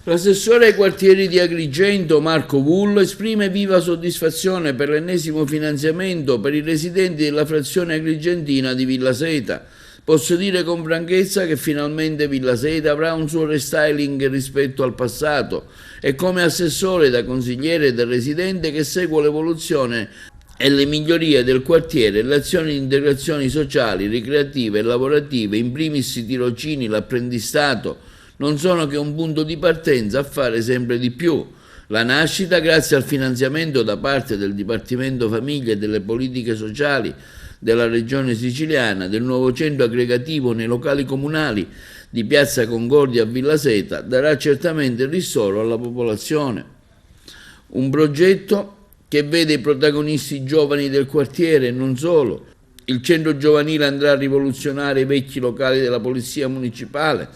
L'assessore ai quartieri di Agrigento, Marco Vullo, esprime viva soddisfazione per l'ennesimo finanziamento per i residenti della frazione agrigentina di Villa Seta. Posso dire con franchezza che finalmente Villa Seta avrà un suo restyling rispetto al passato e come assessore da consigliere del residente che seguo l'evoluzione e le migliorie del quartiere, le azioni di integrazioni sociali, ricreative e lavorative, in primis i tirocini, l'apprendistato, non sono che un punto di partenza a fare sempre di più. La nascita, grazie al finanziamento da parte del Dipartimento Famiglia e delle Politiche Sociali della Regione Siciliana, del nuovo centro aggregativo nei locali comunali di Piazza Concordia a Villa Seta, darà certamente ristoro alla popolazione. Un progetto che vede i protagonisti giovani del quartiere e non solo. Il centro giovanile andrà a rivoluzionare i vecchi locali della Polizia Municipale,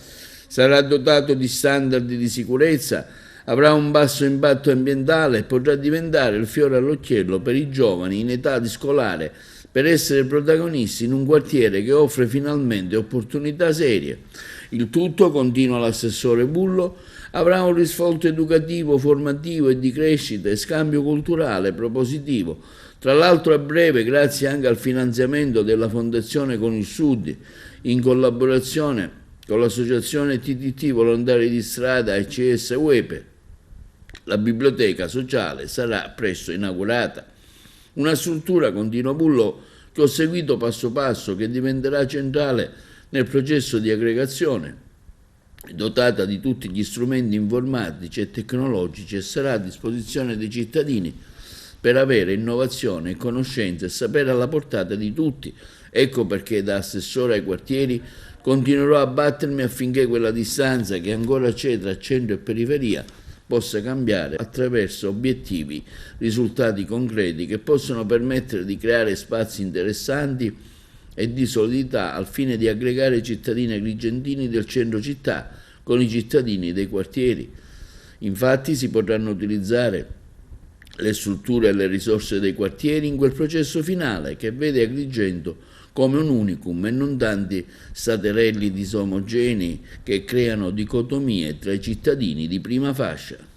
sarà dotato di standard di sicurezza, avrà un basso impatto ambientale e potrà diventare il fiore all'occhiello per i giovani in età di scolare per essere protagonisti in un quartiere che offre finalmente opportunità serie. Il tutto, continua l'assessore Bullo, avrà un risvolto educativo, formativo e di crescita e scambio culturale propositivo. Tra l'altro a breve, grazie anche al finanziamento della Fondazione Con il Sud, in collaborazione con l'associazione TTT Volontari di Strada e CS UEPE, la biblioteca sociale sarà presto inaugurata. Una struttura, continua Bullo, che ho seguito passo passo, che diventerà centrale nel processo di aggregazione, dotata di tutti gli strumenti informatici e tecnologici e sarà a disposizione dei cittadini per avere innovazione, conoscenza e sapere alla portata di tutti. Ecco perché da assessore ai quartieri continuerò a battermi affinché quella distanza che ancora c'è tra centro e periferia possa cambiare attraverso obiettivi, risultati concreti che possono permettere di creare spazi interessanti e di solidità al fine di aggregare i cittadini agrigentini del centro città con i cittadini dei quartieri. Infatti si potranno utilizzare le strutture e le risorse dei quartieri in quel processo finale che vede Agrigento come un unicum e non tanti staterelli disomogenei che creano dicotomie tra i cittadini di prima fascia.